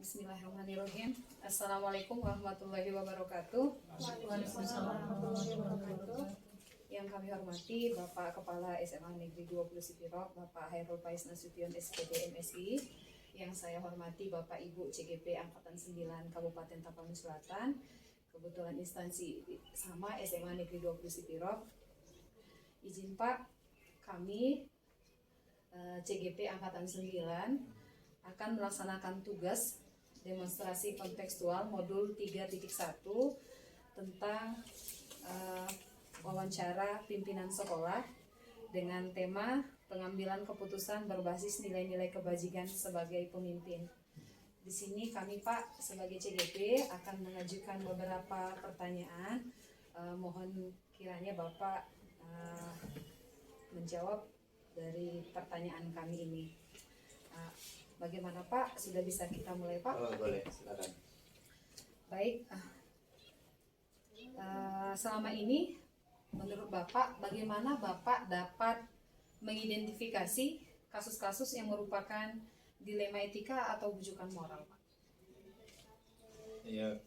Bismillahirrahmanirrahim. Assalamualaikum warahmatullahi wabarakatuh. Waalaikumsalam warahmatullahi wabarakatuh. Yang kami hormati Bapak Kepala SMA Negeri 20 Sipirok, Bapak Hairul Faiz Nasution SPD MSI. Yang saya hormati Bapak Ibu CGP Angkatan 9 Kabupaten Tapanuli Selatan. Kebetulan instansi sama SMA Negeri 20 Sipirok. Izin Pak, kami CGP Angkatan 9 akan melaksanakan tugas demonstrasi kontekstual modul 3.1 tentang wawancara pimpinan sekolah dengan tema pengambilan keputusan berbasis nilai-nilai kebajikan sebagai pemimpin. Di sini kami Pak sebagai CGP akan mengajukan beberapa pertanyaan. Mohon kiranya Bapak menjawab dari pertanyaan kami ini. Bagaimana Pak? Sudah bisa kita mulai Pak? Oh, boleh, silakan. Baik. Selama ini menurut Bapak, bagaimana Bapak dapat mengidentifikasi kasus-kasus yang merupakan dilema etika atau bujukan moral Pak? Ya,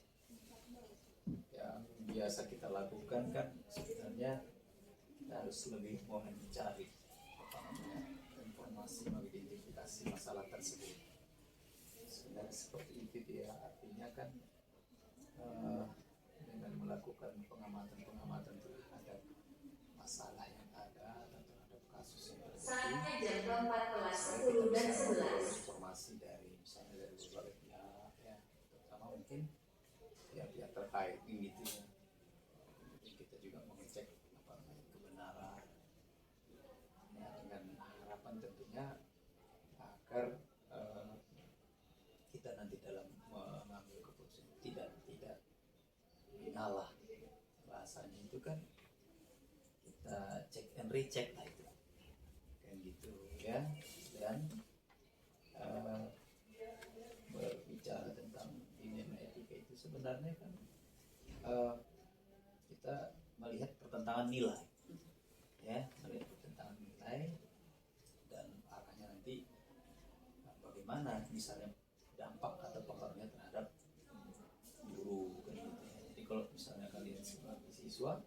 yang biasa kita lakukan kan sebenarnya kita harus lebih mau mencari informasi, mengidentifikasi masalah tersebut. Sebenarnya seperti itu ya, artinya kan dengan melakukan pengamatan terhadap masalah yang ada atau terhadap kasus yang terjadi. Saatnya jam 14.10 dan 11. Informasi dari misalnya dari berbagai pihak ya, terutama mungkin pihak terkait gitu ya. Mungkin kita juga mengecek kebenaran ya, dengan harapan tentunya agar kita nanti dalam mengambil keputusan tidak ngalah, bahasanya itu kan kita cek and recheck lah itu kan gitu ya. Dan berbicara tentang dilema etika itu sebenarnya kan kita melihat pertentangan nilai ya, melihat pertentangan nilai dan arahnya nanti bagaimana misalnya dampak atau pengaruhnya terhadap guru kan gitu ya. Jadi kalau misalnya kalian sebagai siswa,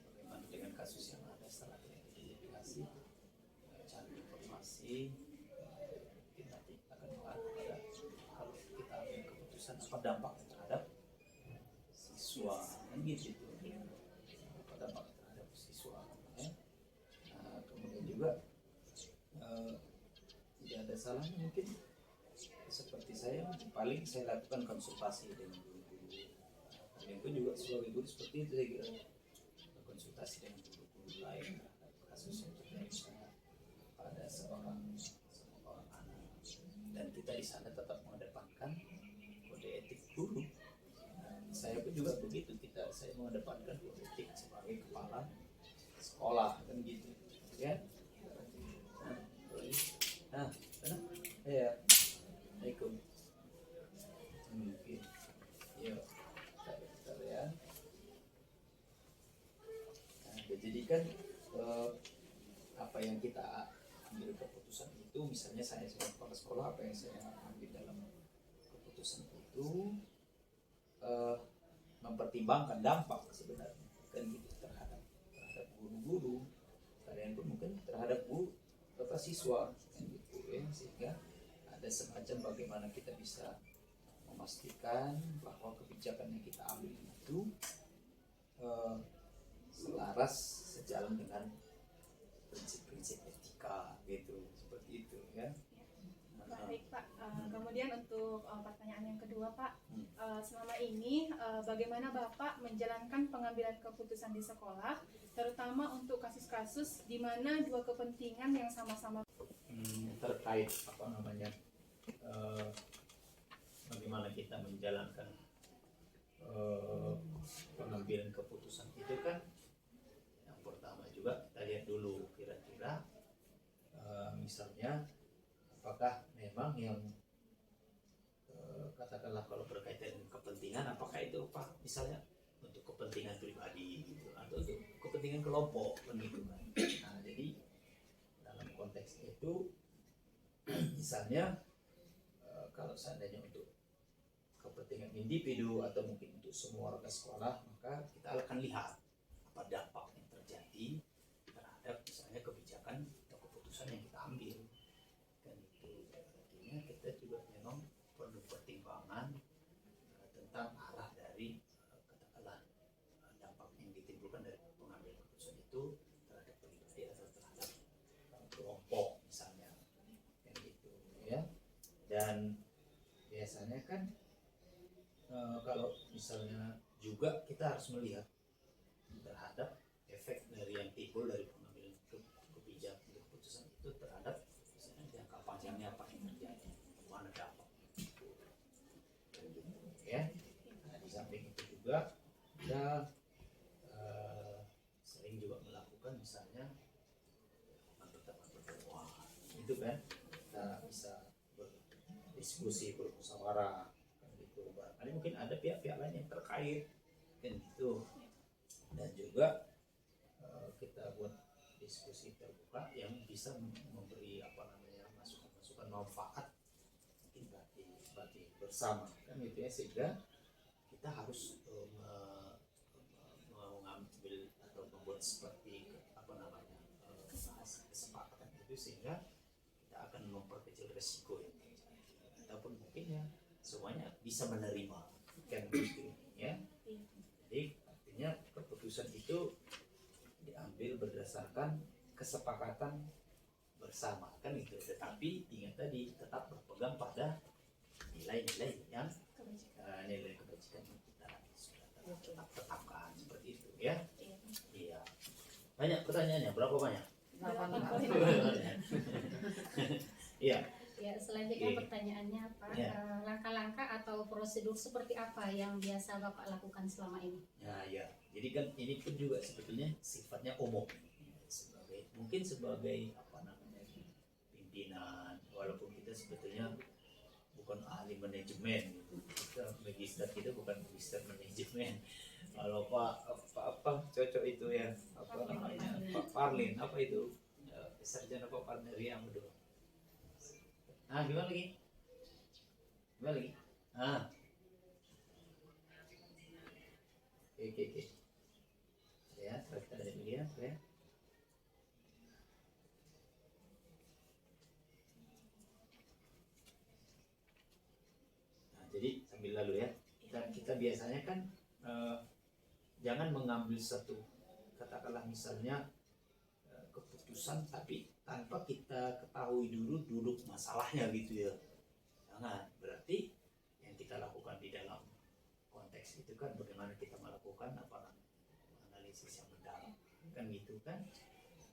bagaimana dengan kasus yang ada setelah identifikasi, cari informasi, kita akan mengarah pada kalau kita ambil keputusan apa dampaknya terhadap siswa kan gitu, apa dampak terhadap siswa ya. Kemudian juga tidak ada salahnya mungkin seperti saya paling saya lakukan konsultasi dengan guru-guru. Kalian pun juga sebagai guru seperti itu saya kira, konsultasi dengan guru-guru lain terhadap kasus yang terjadi misalnya pada seorang anak, dan kita di sana tetap mengedepankan kode etik guru. Saya pun juga begitu, saya mengedepankan kode etik sebagai kepala sekolah kan gitu ya. Ya. Assalamualaikum. Mungkin ya, bentar ya. Jadi kan apa yang kita ambil keputusan itu, misalnya saya sebagai kepala sekolah, apa yang saya ambil dalam keputusan itu mempertimbangkan dampak sebenarnya kan gitu terhadap guru-guru, kalian pun mungkin terhadap siswa kan gitu ya, sehingga ada semacam bagaimana kita bisa memastikan bahwa kebijakan yang kita ambil itu selaras sejalan dengan prinsip-prinsip etika gitu, seperti itu ya. Baik Pak, kemudian untuk pertanyaan yang kedua Pak, selama ini bagaimana Bapak menjalankan pengambilan keputusan di sekolah, terutama untuk kasus-kasus di mana dua kepentingan yang sama-sama terkait bagaimana kita menjalankan pengambilan keputusan itu kan, yang pertama juga kita lihat dulu kira-kira misalnya apakah memang yang katakanlah kalau berkaitan dengan kepentingan, apakah itu Pak misalnya untuk kepentingan pribadi gitu, atau untuk kepentingan kelompok begitu kan. Nah, jadi dalam konteks itu misalnya kalau seandainya untuk kepentingan individu atau mungkin untuk semua warga sekolah, maka kita akan lihat apa dampak yang terjadi terhadap misalnya kebijakan atau keputusan yang kita ambil. Dan itu artinya kita juga memang perlu pertimbangan tentang arah dari katakanlah dampak yang ditimbulkan dari pengambilan keputusan itu terhadap pribadi atau terhadap kelompok misalnya, kan gitu ya. Dan biasanya kan kalau misalnya juga kita harus melihat terhadap efek dari yang timbul dari pengambilan kebijakan keputusan itu terhadap misalnya jangka panjangnya apa yang terjadi, mana dampak itu, ya. Nah, di samping itu juga kita sering juga melakukan misalnya pertemuan itu kan, kita bisa berdiskusi, bermusyawarah kan gitu. Barangkali mungkin ada pihak-pihak lain yang terkait kan gitu, dan juga kita buat diskusi terbuka yang bisa memberi apa namanya masukan-masukan manfaat mungkin bagi bersama kan gitu ya, sehingga kita harus mengambil atau membuat seperti apa namanya kesepakatan itu, sehingga kita akan memperkecil resiko yang terjadi ataupun mungkin ya semuanya bisa menerima kan gitu ya. Jadi artinya keputusan itu diambil berdasarkan kesepakatan bersama kan gitu, tetapi ingat tadi tetap berpegang pada nilai-nilai yang nilai kebajikan yang kita sudah tetapkan seperti itu ya. Iya. Banyak pertanyaannya, berapa banyak? 8 poin. Iya. Ya, selanjutnya Oke. pertanyaannya apa? Ya. Langkah-langkah atau prosedur seperti apa yang biasa Bapak lakukan selama ini? Ya. Jadi kan ini pun juga sebetulnya sifatnya umum. Mungkin sebagai apa namanya pimpinan, walaupun kita sebetulnya bukan ahli manajemen, kita magister kita bukan magister manajemen. Kalau apa cocok itu ya, apa namanya Pak Parlin, apa itu sarjana Pak Parlin yang betul. Nah, gimana lagi? Oke. Ya, kita ada dulu ya. Nah, jadi sambil lalu ya. Kita biasanya kan jangan mengambil satu, katakanlah misalnya keputusan tapi tanpa kita ketahui dulu duduk masalahnya gitu ya. Jangan, berarti yang kita lakukan di dalam konteks itu kan bagaimana kita melakukan apa namanya analisis yang mendalam kan gitu kan.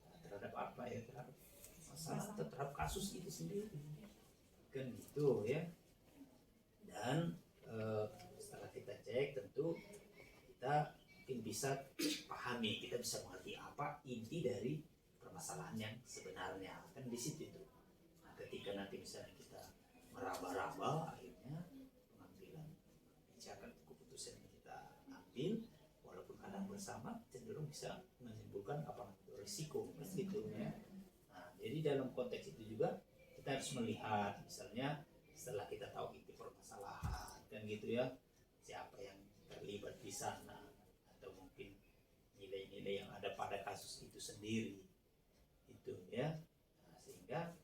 Nah, terhadap apa ya, terhadap masalah atau terhadap kasus itu sendiri kan gitu ya. Dan setelah kita cek tentu kita mungkin bisa pahami, kita bisa mengerti apa inti dari permasalahan yang sebenarnya kan di situ tuh. Nah, ketika nanti misalnya kita meraba-raba akhirnya pengambilan kebijakan keputusan yang kita ambil walaupun kadang bersama cenderung bisa menimbulkan apa namanya risiko kan gitu ya. Nah, jadi dalam konteks itu juga kita harus melihat misalnya setelah kita tahu inti permasalahan kan gitu ya, siapa yang terlibat di sana atau mungkin nilai-nilai yang ada pada kasus itu sendiri itu ya. Nah, sehingga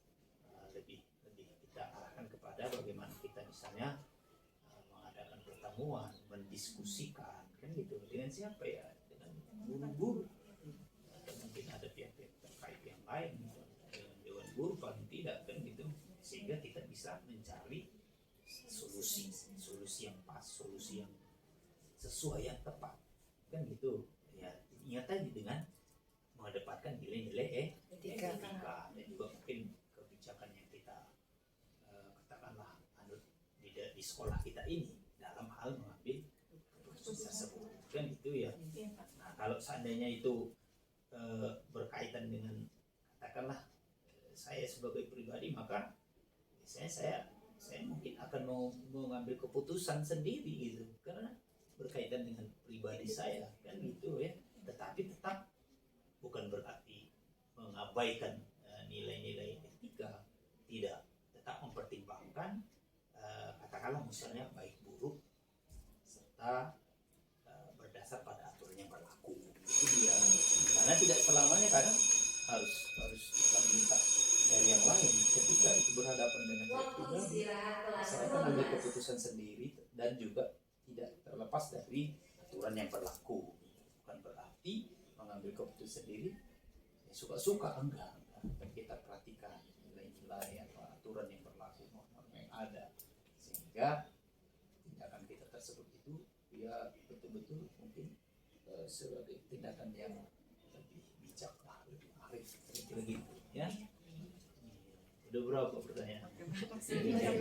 lebih kita arahkan kepada bagaimana kita misalnya mengadakan pertemuan, mendiskusikan kan gitu dengan siapa ya, dengan guru-guru atau mungkin ada pihak-pihak terkait yang lain gitu, dengan dewan guru paling tidak kan gitu, sehingga kita bisa mencari solusi yang pas, solusi yang sesuai, yang tepat kan gitu ya. Ingat tadi dengan mengedepankan nilai-nilai etika dan juga mungkin kebijakan yang kita katakanlah di sekolah kita ini dalam hal mengambil keputusan tersebut kan gitu ya. Nah, kalau seandainya itu berkaitan dengan katakanlah saya sebagai pribadi, maka saya mungkin akan mau mengambil keputusan sendiri gitu karena berkaitan dengan pribadi saya kan gitu ya. Tetapi tetap bukan berarti mengabaikan nilai-nilai etika, tidak, tetap mempertimbangkan katakanlah misalnya baik buruk serta berdasar pada aturan yang berlaku. Itu dia. Karena tidak selamanya kadang harus kita minta dari yang lain. Ketika itu berhadapan dengan Waktu Tuhan, istirahat kelas saya akan ambil 12. keputusan sendiri dan juga tidak terlepas dari aturan yang berlaku. Bukan berarti mengambil keputusan sendiri ya suka-suka, enggak. Dan kita perhatikan nilai-nilai atau aturan yang berlaku, norma yang ada, sehingga tindakan kita tersebut itu ya betul-betul mungkin sebagai tindakan yang lebih bijak lah, lebih arif, kira-kira gitu ya. Udah berapa pertanyaan? Sebentar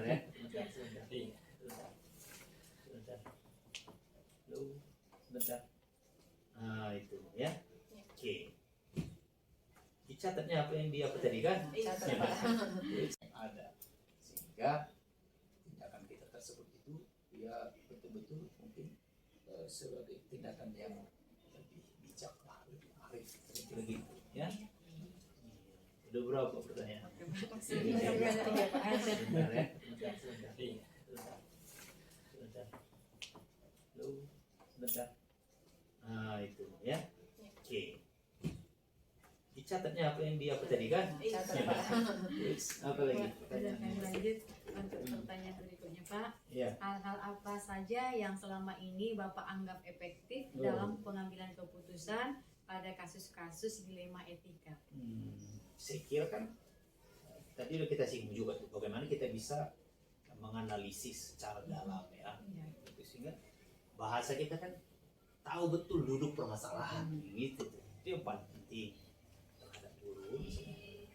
ya. Sebentar. Lu sebentar. Nah itu ya. Oke. Dicatatnya apa yang dia tadi kan? Catat, Ya, Pak. yang ada, sehingga tindakan kita tersebut itu ya betul-betul mungkin sebagai tindakan yang lebih bijak lah, lebih arif, kira-kira gitu ya. Udah berapa pertanyaan? Sebentar ya. Sebentar. Lu sebentar. Nah itu ya. Oke. Dicatatnya apa yang dia tadi kan? Catat, Ya. Pak. Apa lagi? Lanjut untuk pertanyaan berikutnya Pak. Ya. Hal-hal apa saja yang selama ini Bapak anggap efektif Oh. dalam pengambilan keputusan pada kasus-kasus dilema etika? Saya kira kan tadi udah kita singgung juga tuh bagaimana kita bisa menganalisis secara dalam ya. Gitu, sehingga bahasa kita kan tahu betul duduk permasalahan gitu tuh. Itu yang paling penting terhadap guru misalnya.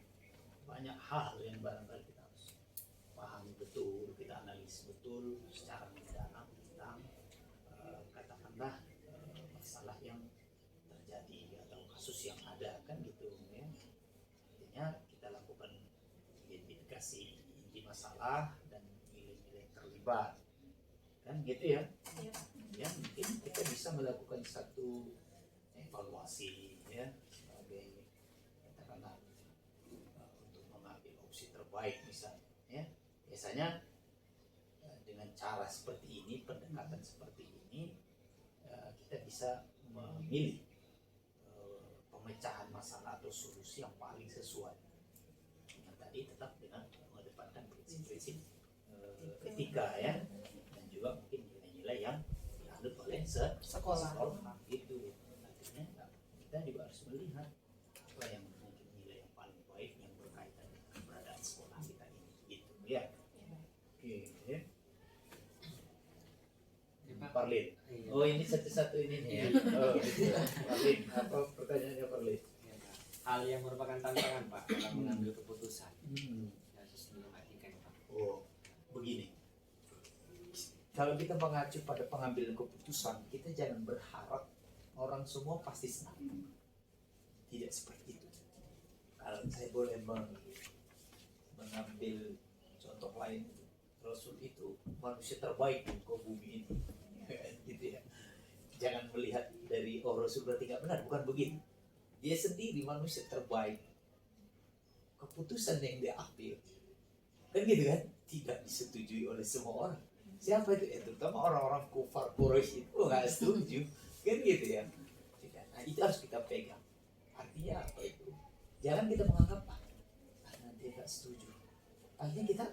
Banyak hal yang barangkali kita harus pahami betul, kita analisis betul secara mendalam tentang katakanlah masalah yang terjadi atau kasus yang ada kan gitu ya. Artinya kita lakukan identifikasi inti masalah dan nilai-nilai yang terlibat kan gitu ya. Ya mungkin kita bisa melakukan satu evaluasi ya sebagai katakanlah untuk mengambil opsi terbaik misalnya ya. Biasanya dengan cara seperti ini, pendekatan seperti ini kita bisa memilih pemecahan masalah atau solusi yang paling sesuai dengan tadi, tetap dengan mengedepankan prinsip-prinsip etika ya, dan juga mungkin nilai-nilai yang dianut oleh Sekolah. gitu. Artinya kita juga harus melihat apa yang mungkin nilai yang paling baik yang berkaitan dengan keberadaan sekolah kita ini gitu ya. Oke ya. Parlin. Oh ini satu-satu ini nih ya. Oh gitu. Parlin, apa pertanyaannya Parlin? Hal yang merupakan tantangan Pak dalam mengambil keputusan kasus dilema etika Pak. Oh begini. Kalau kita mengacu pada pengambilan keputusan, kita jangan berharap orang semua pasti senang. Tidak seperti itu. Kalau saya boleh mengambil contoh lain, Rasul itu manusia terbaik di muka bumi ini. Gitu ya. Jangan melihat dari Rasul berarti nggak benar, bukan begitu. Dia sendiri manusia terbaik. Keputusan yang dia ambil, kan gitu kan, tidak disetujui oleh semua orang. Siapa itu? Terutama orang-orang kufar Quraisy itu nggak setuju, kan gitu ya. Tidak. Nah itu harus kita pegang. Artinya apa itu? Jangan kita menganggap karena dia nggak setuju. Akhirnya kita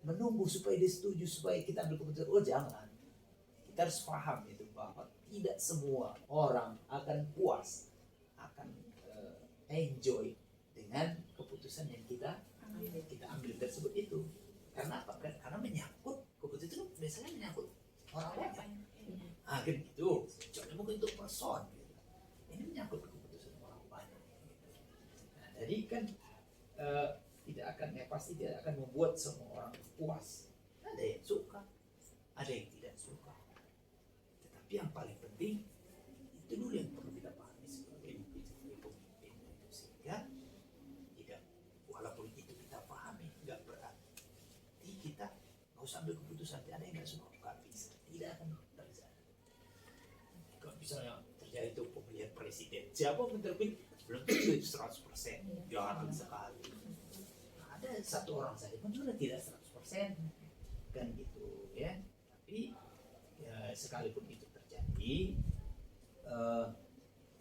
menunggu supaya dia setuju, supaya kita ambil keputusan. Oh jangan. Kita harus paham itu bahwa tidak semua orang akan puas, akan enjoy dengan keputusan yang kita ambil tersebut itu. Karena apa? Karena menyangkut keputusan itu biasanya menyangkut orang banyak. Ah kan gitu. Contohnya mungkin untuk person gitu. Ini menyangkut keputusan orang banyak. Gitu. Nah, jadi kan tidak akan pasti tidak akan membuat semua orang puas. Ada yang suka, ada yang tidak suka. Tetapi yang paling penting itu dulu yang perlu kita pahami sebagai pemimpin, sehingga tidak, walaupun itu kita pahami, nggak berarti kita nggak usah ambil keputusan. Ada yang nggak suka, nggak bisa, tidak akan terjadi. Kalau misalnya terjadi itu pemilihan presiden, siapa yang terpilih belum tentu 100%, jarang sekali. Ada satu orang saja pun sudah tidak 100%, kan gitu ya. Tapi sekalipun itu terjadi,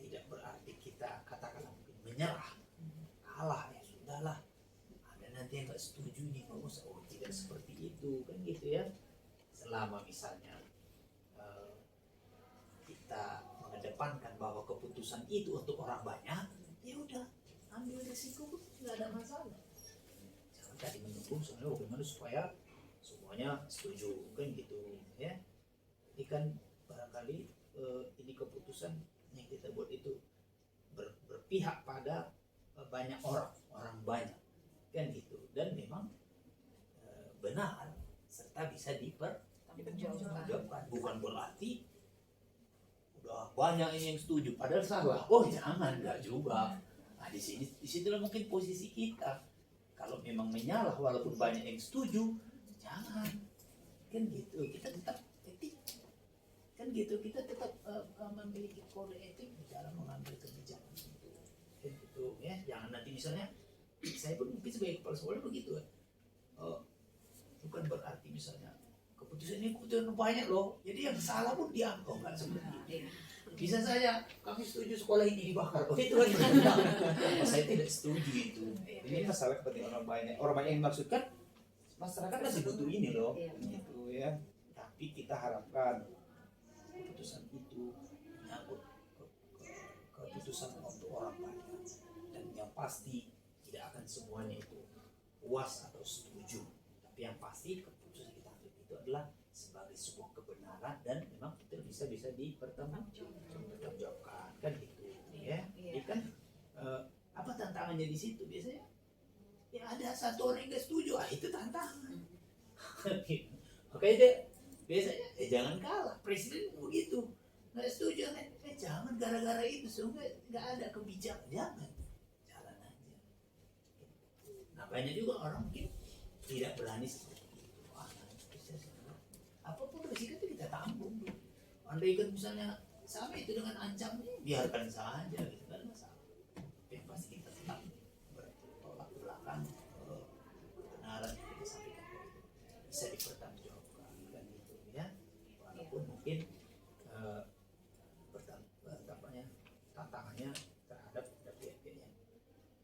tidak berarti kita katakanlah mungkin menyerah, kalah, ya sudahlah. Ada nanti yang nggak setuju nih, oh tidak seperti itu kan gitu ya. Selama misalnya kita mengedepankan bahwa keputusan itu untuk orang banyak, ya udah ambil risiko pun nggak ada masalah. Jangan tadi menunggu soalnya bagaimana supaya semuanya setuju kan gitu ya. Jadi kan barangkali ini keputusan yang kita buat itu berpihak pada banyak orang banyak kan gitu, dan memang benar serta bisa dipertanggungjawabkan. Bukan berarti udah banyak yang setuju padahal salah. Oh jangan, enggak juga. Nah di situlah mungkin posisi kita. Kalau memang menyalah walaupun banyak yang setuju, jangan kan gitu. Kita tetap etik kan gitu. Kita tetap memiliki kode etik dalam mengambil kebijakan itu kan gitu ya. Jangan nanti misalnya saya pun mungkin sebagai kepala sekolah begitu ya. Bukan berarti misalnya keputusan ini keputusan banyak loh, jadi yang salah pun dianggap nggak seperti itu. Bisa saja kami setuju sekolah ini dibakar, oh itu lagi saya tidak setuju itu. Ini masalah kepentingan orang banyak. Orang banyak yang dimaksudkan masyarakat masih butuh ini loh, gitu ya. Tapi kita harapkan keputusan itu menyangkut keputusan untuk orang banyak, dan yang pasti tidak akan semuanya itu puas atau setuju. Tapi yang pasti keputusan kita ambil itu adalah sebagai sebuah kebenaran dan memang itu bisa dipertanggungjawabkan kan gitu ya. Jadi kan apa tantangannya di situ biasanya? Ya ada satu orang yang nggak setuju, itu tantangan. Makanya dia biasanya jangan kalah. Presiden begitu, nggak setuju kan? Jangan gara-gara itu sehingga nggak ada kebijakan, jangan. Jalan aja. Nah banyak juga orang mungkin tidak berani seperti itu. Apapun resiko itu kita tanggung. Andai kan misalnya sama itu dengan ancamnya, biarkan saja, gitu kan masalah. Yang pasti kita tetap bertolak belakang kebenaran yang kita sampaikan bisa dipertanggungjawabkan kan gitu ya. Walaupun mungkin tantangannya terhadap pihak-pihak yang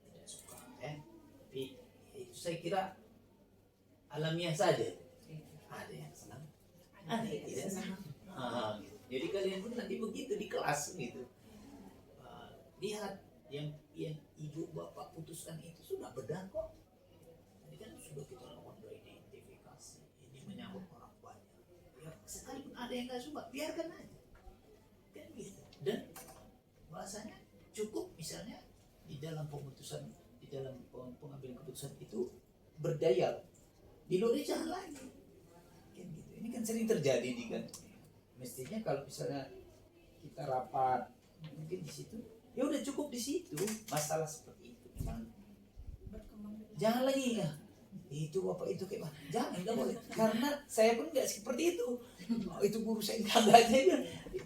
tidak suka ya. Tapi itu saya kira alamiah saja. Ada yang senang, ada yang tidak senang. Gitu. Jadi kalian pun nanti begitu di kelas gitu. Lihat yang ibu bapak putuskan itu sudah benar kok. Ini kan sudah kita lakukan identifikasi. Ini menyangkut orang banyak. Ya, sekalipun ada yang nggak suka, biarkan aja. Kan gitu. Dan bahasanya cukup misalnya di dalam pemutusan, di dalam pengambilan keputusan itu berdaya. Di luar jangan lagi kan gitu. Ini kan sering terjadi nih kan. Mestinya kalau misalnya kita rapat mungkin di situ ya udah cukup di situ. Masalah seperti itu jangan lagi ya itu bapak itu kayak mana, jangan, nggak boleh. Karena saya pun nggak seperti itu. Itu guru saya nggak aja,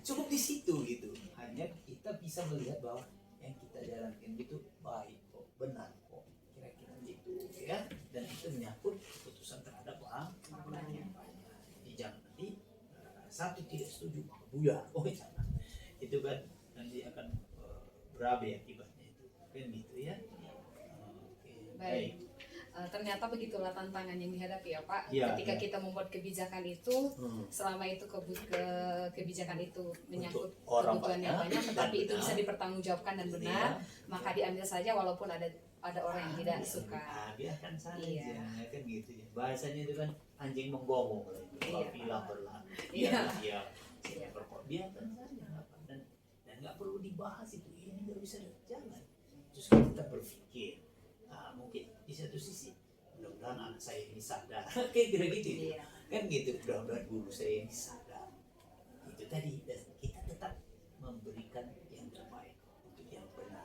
cukup di situ gitu. Hanya kita bisa melihat bahwa yang kita jalankan itu baik kok, benar kok, kira-kira gitu ya. Dan itu menyangkut keputusan terhadap orang banyak. Jadi jangan nanti satu tidak setuju maka buyar, oh jangan. Itu kan nanti akan berabe akibatnya itu kan gitu ya. Baik. Ternyata begitulah tantangan yang dihadapi ya Pak. Ya, ketika ya. kita membuat kebijakan itu, selama itu kebijakan itu menyangkut orang kebutuhan yang banyak, banyak, tetapi itu benar. bisa dipertanggungjawabkan dan benar, maka diambil saja walaupun ada orang yang tidak suka. Biarkan saja Iya. kan gitu ya. Bahasanya itu kan anjing menggonggong lah itu. Iya. Bilang berlalu. Iya. Dia biarkan saja dan nggak perlu dibahas itu. Ini nggak bisa jalan. Terus kita berpikir, mungkin di satu sisi mudah-mudahan anak saya ini sadar. Kayak gitu. Iya. Kan gitu, mudah-mudahan guru saya ini sadar. Itu tadi, dan kita tetap memberikan yang terbaik untuk yang benar,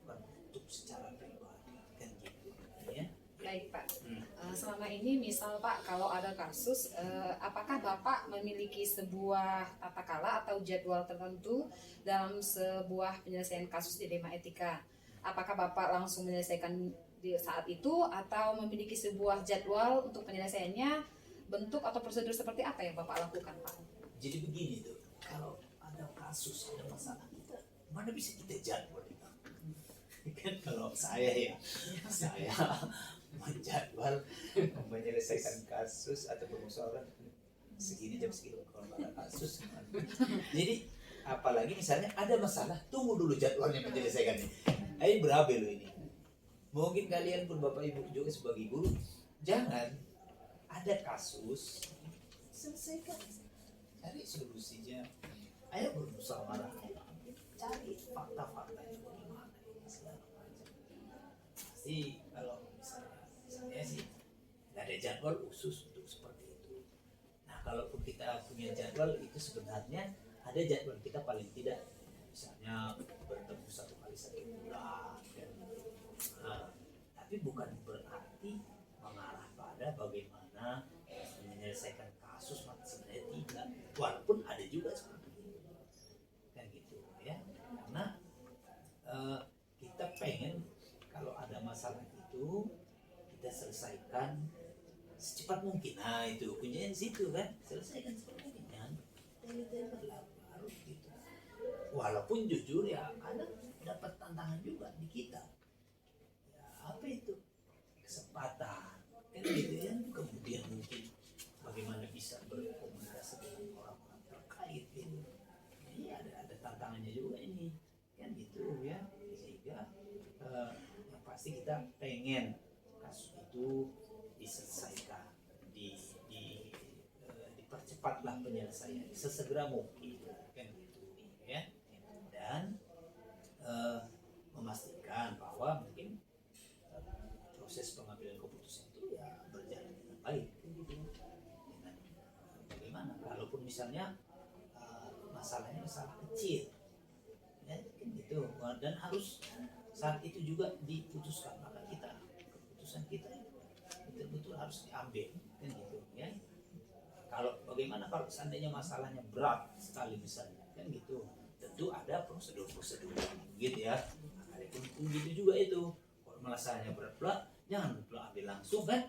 bukan untuk secara pribadi kan gitu ya. Baik Pak. Selama ini misal Pak kalau ada kasus, apakah Bapak memiliki sebuah tata kala atau jadwal tertentu dalam sebuah penyelesaian kasus dilema etika? Apakah Bapak langsung menyelesaikan di saat itu atau memiliki sebuah jadwal untuk penyelesaiannya? Bentuk atau prosedur seperti apa yang Bapak lakukan Pak? Jadi begini tuh, kalau ada kasus, ada masalah kita, mana bisa kita jadwal itu? Kan kalau saya menjadwal menyelesaikan kasus atau permusyawaratan segini jam segini kalau nggak ada kasus. Jadi apalagi misalnya ada masalah, tunggu dulu jadwalnya menyelesaikannya. Ayo berabe lo ini. Mungkin kalian pun bapak ibu juga sebagai guru, jangan ada kasus selesaikan, cari solusinya. Ayo bermusyawarah, cari fakta-fakta itu gimana segala macam. Pasti kalau misalnya sih nggak ada jadwal khusus untuk seperti itu. Nah kalaupun kita punya jadwal itu sebenarnya ada jadwal kita paling tidak misalnya bertemu 1 kali 1 bulan kan. Nah, tapi bukan berarti mengarah pada bagaimana menyelesaikan kasus, sebenarnya tidak, walaupun ada juga seperti itu kan gitu ya, karena kita pengen kalau ada masalah itu kita selesaikan secepat mungkin. Nah itu kuncinya di situ kan, selesaikan secepat mungkin kan, harus gitu. Walaupun jujur ya kadang dapat tantangan juga di kita ya, apa itu kesempatan kan gitu ya, kemudian mungkin bagaimana bisa berkomunikasi dengan orang-orang terkait gitu. Jadi ada tantangannya juga ini kan gitu ya, sehingga yang pasti kita pengen kasus itu diselesaikan, dipercepatlah penyelesaian sesegera mungkin kan gitu ya, dan memastikan bahwa mungkin proses pengambilan keputusan itu ya berjalan dengan baik gitu. Dengan bagaimana kalaupun misalnya masalahnya masalah kecil ya kan gitu, dan harus saat itu juga diputuskan, maka keputusan kita betul-betul harus diambil kan gitu ya. Kalau bagaimana kalau seandainya masalahnya berat sekali misalnya kan gitu, tentu ada prosedur-prosedur gitu ya. Nah, pun gitu juga itu, kalau masalahnya berat jangan ambil langsung kan.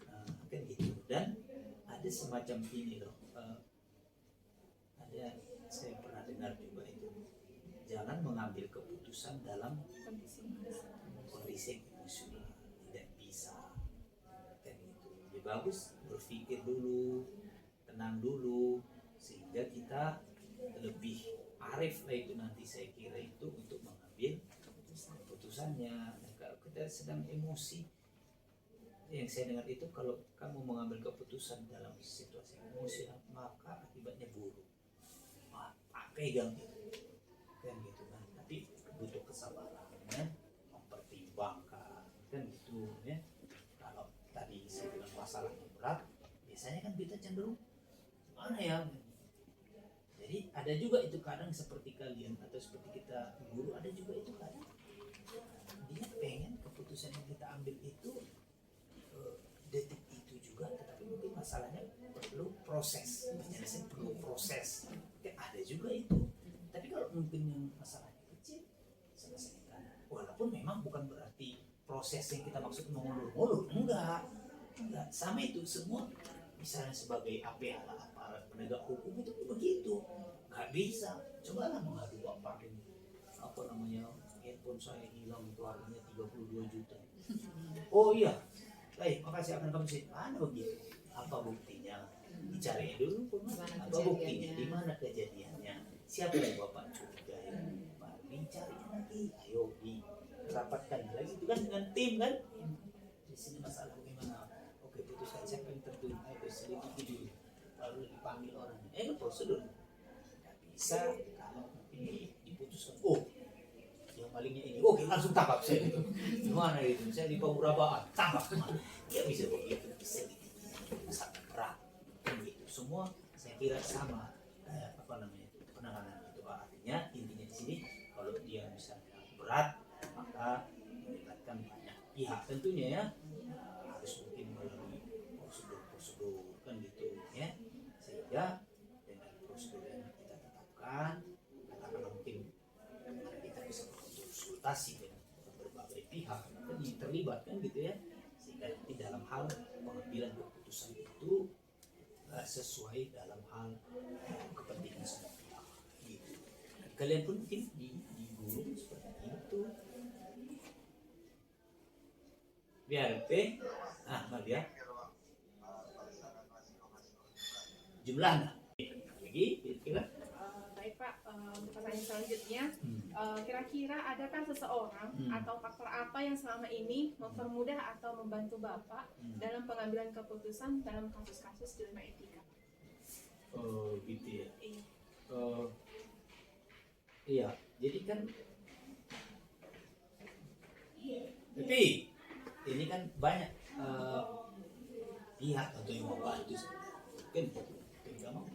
Nah, kan gitu. Dan ada semacam ini loh, ada saya pernah dengar juga itu, jangan mengambil keputusan dalam kondisi emosional, tidak bisa kan gitu. Jadi bagus berpikir dulu, tenang dulu, sehingga kita lebih arif lah itu nanti saya kira itu untuk mengambil keputusannya. Nah, kalau kita sedang emosi, yang saya dengar itu kalau kamu mengambil keputusan dalam situasi emosi maka akibatnya buruk. Pegang itu kan gitu kan, tapi butuh kesabaran ya, mempertimbangkan kan gitu ya. Kalau tadi saya bilang masalahnya berat, biasanya kan kita cenderung mana ya. Jadi ada juga itu kadang seperti kalian atau seperti kita guru, ada juga itu kadang dia pengen keputusan yang kita ambil itu detik itu juga, tetapi mungkin masalahnya perlu proses, penyelesaian perlu proses. Ada juga itu. Tapi kalau mungkin yang masalahnya kecil, selesaikan. Walaupun memang bukan berarti proses yang kita maksud mengulur-ulur, enggak. Sama itu semua. Misalnya sebagai aparat penegak hukum itu begitu, nggak bisa. Cobalah mengadu bapak ini, apa namanya, handphone saya hilang itu harganya 32 juta. Oh iya, baik, makasih akan kamu sih. Mana begitu? Apa buktinya? Dicari dulu, apa buktinya? Di mana kejadiannya? Siapa yang bapak curigai? Dicari nanti, ayo dirapatkan lagi itu kan dengan tim kan. Di sini masalah bagaimana? Oke, putuskan siapa yang tertuduh, ayo selidiki dulu, baru dipanggil orang. Prosedur. Nggak bisa kalau ini diputuskan. Oh, yang malingnya ini, oke langsung tangkap saya itu. Gimana itu? Saya di pemurabaan, tangkap. Ya bisa begitu, selidiki. Sangat berat. Gitu. Semua saya kira sama penanganan itu. Artinya intinya di sini kalau dia misalnya berat maka melibatkan banyak pihak tentunya ya, harus mungkin melalui prosedur kan gitu ya, sehingga dengan prosedur yang kita tetapkan katakanlah mungkin kita bisa berkonsultasi dengan berbagai pihak yang terlibat kan gitu ya, sehingga nanti dalam hal pengambilan keputusan itu sesuai dalam hal kepentingan semua pihak gitu. Kalian pun mungkin di guru seperti itu. Biar Maria jumlahnya lagi kira-kira. Baik Pak, untuk pertanyaan selanjutnya, kira-kira adakah seseorang atau faktor apa yang selama ini mempermudah atau membantu Bapak dalam pengambilan keputusan dalam kasus-kasus dilema etika? Oh gitu ya. Iya. Iya, jadi kan tapi ini kan banyak pihak atau yang membantu kan terutama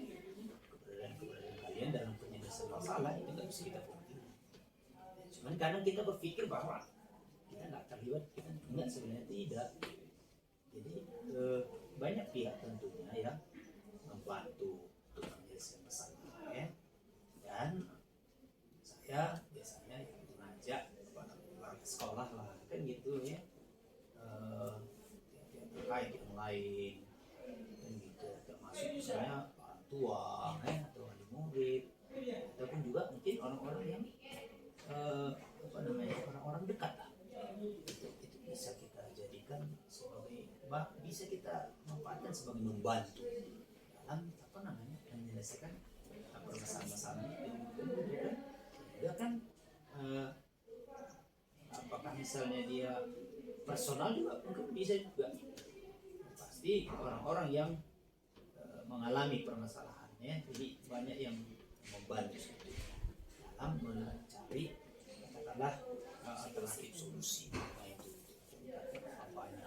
keberadaan kalian dalam penyelesaian masalah itu nggak bisa kita pungkiri. Cuman kadang kita berpikir bahwa kita nggak terlibat, kita nggak, sebenarnya tidak. Jadi banyak pihak tentunya yang membantu untuk menyelesaikan masalah ya. Dan saya biasanya mengajak kepada warga sekolah lah kan gitu ya, terkait yang lain kan gitu, termasuk misalnya orang tua atau wali murid ataupun juga mungkin orang-orang yang orang-orang dekat lah, itu bisa kita jadikan sebagai bisa kita manfaatkan sebagai membantu dalam menyelesaikan masalah-masalah itu kan. Ya kan apakah misalnya dia personal juga mungkin bisa juga, pasti orang-orang yang mengalami permasalahannya, jadi banyak yang membantu dalam mencari katakanlah alternatif solusi itu apanya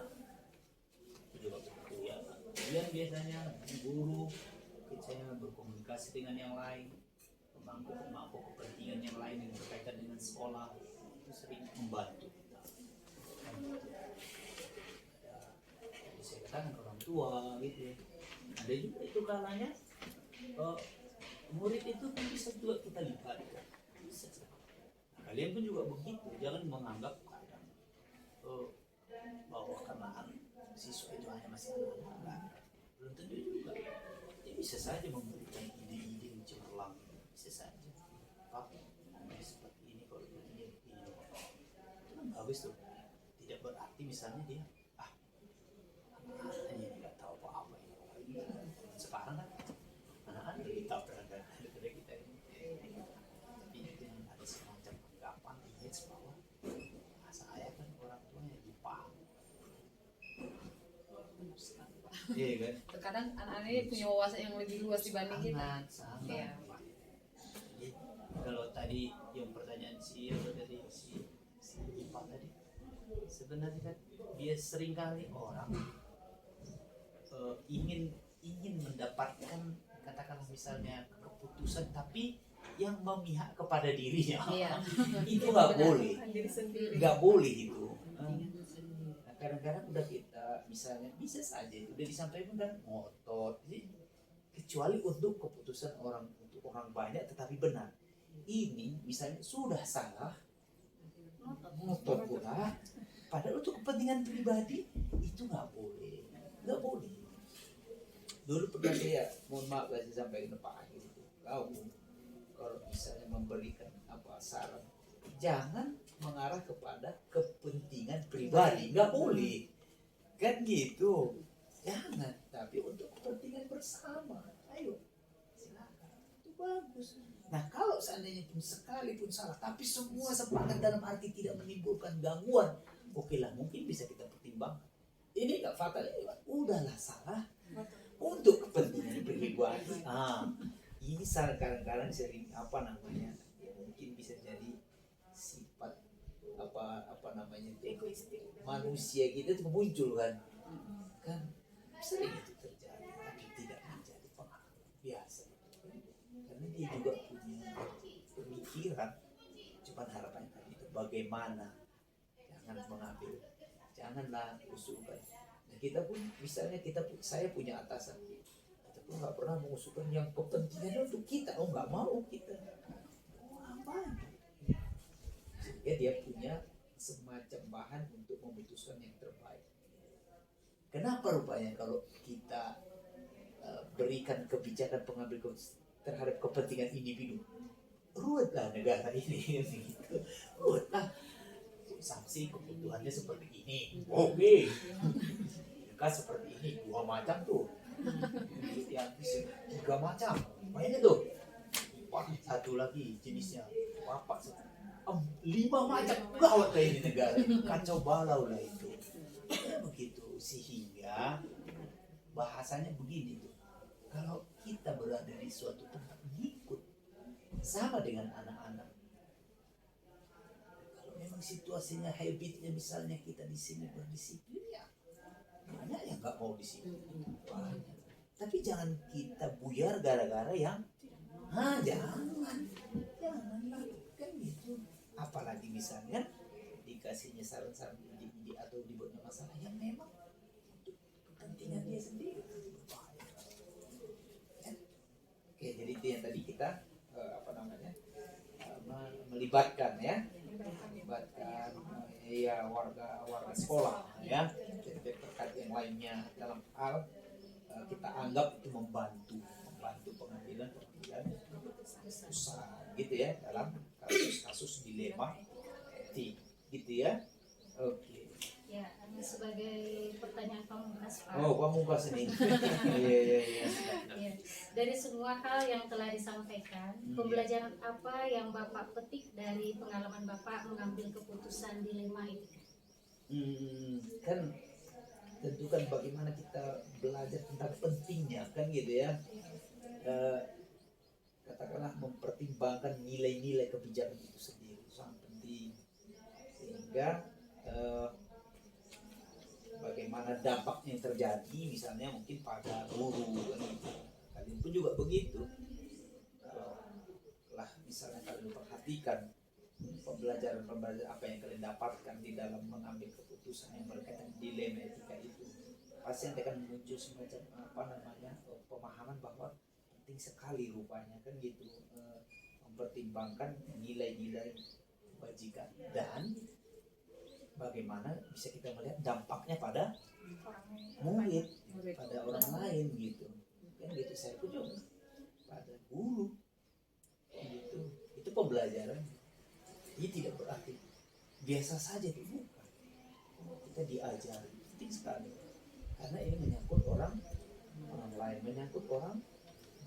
itu juga begitu ya. Kemudian biasanya guru saya berkomunikasi dengan yang lain, pemangku kepentingan yang lain yang berkaitan dengan sekolah, itu sering membantu kita. Ada, saya katakan orang tua gitu. Ada juga itu kalanya murid itu kan bisa juga kita libatkan. Bisa. Nah, kalian pun juga begitu, jangan menganggap kadang bahwa karena siswa itu hanya masih anak-anak, belum tentu juga. Dia bisa saja memberikan ide-ide yang cemerlang, bisa saja. Pak, seperti ini kalau ini itu kan bagus tuh. Tidak berarti misalnya dia anak-anaknya nggak tahu apa-apa ini. Sekarang kan anak-anak lebih tahu daripada kita ini. Tapi itu yang ada semacam anggapan image bahwa saya kan orang tuanya lupa. Iya kan? Terkadang anak-anak ini punya wawasan yang lebih luas dibanding kita. Sangat. Iya. Jadi, kalau tadi yang pertanyaan si Ipa tadi, sebenarnya kan dia seringkali orang ingin mendapatkan katakanlah misalnya keputusan tapi yang memihak kepada dirinya. Iya. Itu nggak boleh, Diri sendiri. nggak boleh itu. Nah, kadang-kadang udah kita misalnya bisa saja itu udah disampaikan kan ngotot, jadi kecuali untuk keputusan untuk orang banyak tetapi benar. Ini misalnya sudah salah ngotot pula, padahal untuk kepentingan pribadi itu nggak boleh. Dulu pernah saya, mohon maaf saya sampaikan ke Pak Akhir itu, kalau misalnya memberikan saran, jangan mengarah kepada kepentingan pribadi, nggak boleh, kan gitu, jangan. Tapi untuk kepentingan bersama, ayo silakan, itu bagus. Nah kalau seandainya pun sekalipun salah, tapi semua sepakat dalam arti tidak menimbulkan gangguan, oke lah mungkin bisa kita pertimbangkan. Ini nggak fatal, udahlah salah untuk kepentingan pribadi. Ini kadang-kadang sering ya mungkin bisa jadi sifat egoistik manusia kita itu muncul kan sering itu terjadi, tapi tidak menjadi pengalaman biasa karena dia juga punya pemikiran. Cuman harapannya tadi itu bagaimana janganlah usulkan. Nah kita pun misalnya saya punya atasan, kita pun nggak pernah mengusulkan yang kepentingannya untuk kita, nggak mau kita, apa? Sehingga dia punya semacam bahan untuk memutuskan yang terbaik. Kenapa rupanya kalau kita berikan kebijakan pengambil keputusan terhadap kepentingan individu, ruwetlah negara ini gitu. Ruwetlah, sanksi kebutuhannya seperti ini, oke. Kan seperti ini, 2 macam tuh, yang 3 macam, mainnya tuh. Satu lagi jenisnya apa? 5 macam, gawat lah ini negara, kacau balau lah itu. Begitu, sehingga bahasanya begini tuh, kalau kita berada di suatu tempat ngikut sama dengan anak-anak. Kalau memang situasinya habitnya misalnya kita di sini berdisiplin, ya banyak yang nggak mau disiplin, banyak. Tapi jangan kita buyar gara-gara yang janganlah kan gitu. Apalagi misalnya dikasihnya saran-saran ide-ide atau dibuatnya masalah yang memang untuk kepentingan dia sendiri. Oke, jadi itu yang tadi kita melibatkan warga sekolah ya, terkait yang lainnya dalam hal kita anggap itu membantu pengambilan keputusan gitu ya, dalam kasus dilema etik gitu ya. Oke. Ya, sebagai pertanyaan pamungkas, Pak. Oh, pamungkas ini. Iya. Ya, dari semua hal yang telah disampaikan, pembelajaran apa yang Bapak petik dari pengalaman Bapak mengambil keputusan dilema etika? Kan tentu kan bagaimana kita belajar tentang pentingnya kan gitu ya. Katakanlah mempertimbangkan nilai-nilai kebijakan itu sendiri sangat penting, sehingga bagaimana dampaknya yang terjadi misalnya mungkin pada guru kan gitu. Kalian pun juga begitu. Kalau lah misalnya kalian perhatikan pembelajaran apa yang kalian dapatkan di dalam mengambil keputusan yang berkaitan dilema etika itu, pasti akan muncul semacam pemahaman bahwa penting sekali rupanya kan gitu, mempertimbangkan nilai-nilai kebajikan dan bagaimana bisa kita melihat dampaknya pada murid, pada orang lain gitu kan gitu. Saya pun juga pada guru gitu. Itu pembelajaran. Ini tidak berarti biasa saja, itu bukan. Kita diajari, penting sekali karena ini menyangkut orang lain, menyangkut orang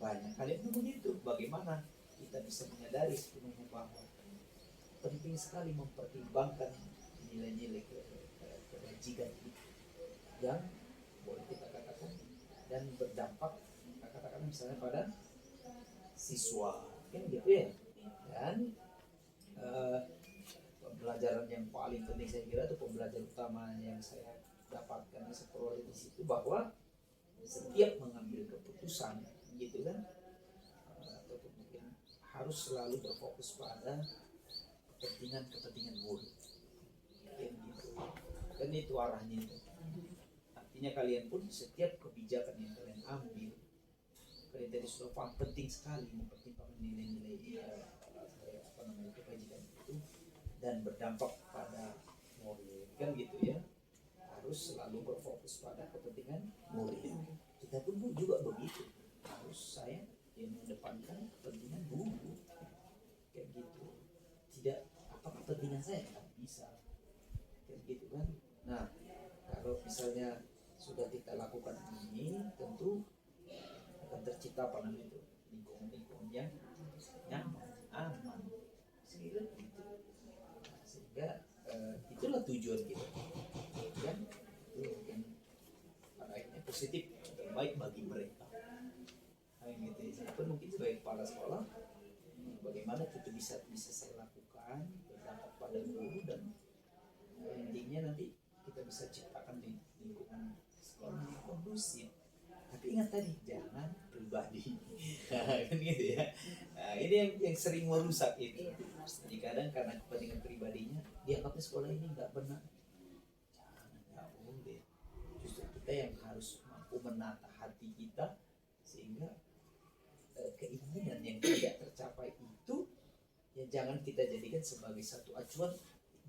banyak. Kalian pun begitu. Bagaimana kita bisa menyadari sepenuhnya bahwa penting sekali mempertimbangkan nilai-nilai kebajikan yang boleh kita katakan dan berdampak, kita katakan misalnya pada siswa kan gitu ya. Dan pembelajaran yang paling penting saya kira itu pembelajaran utama yang saya dapatkan seperoleh di situ, bahwa setiap mengambil keputusan gitu kan, atau mungkin harus selalu berfokus pada kepentingan murid kan gitu. Kan itu arahnya itu. Artinya kalian pun setiap kebijakan yang kalian ambil, kalian tadi sudah paham penting sekali mempertimbangkan nilai-nilai kebajikan itu dan berdampak pada murid kan gitu ya. Harus selalu berfokus pada kepentingan murid. Kita pun juga begitu, harus saya yang mengedepankan kepentingan guru kayak gitu. Tidak apa kepentingan saya tidak bisa kayak gitu kan. Nah, kalau misalnya sudah kita lakukan ini, tentu akan tercipta apa namanya itu lingkungan yang nyaman, aman, sehingga itulah tujuan kita kan. Itu mungkin pada akhirnya positif terbaik bagi mereka. Nah, gitu ya. Saya pun mungkin sebagai kepala sekolah, bagaimana itu bisa saya lakukan berdampak pada guru, dan intinya nanti kita bisa ciptakan di lingkungan sekolah yang kondusif. Tapi ingat tadi, jangan pribadi. Kan gitu ya. Nah, ini yang sering merusak itu. Jadi kadang karena kepentingan pribadinya, dianggapnya sekolah ini nggak benar. Jangan, nggak boleh. Justru kita yang harus mampu menata hati kita, sehingga keinginan yang tidak tercapai itu ya jangan kita jadikan sebagai satu acuan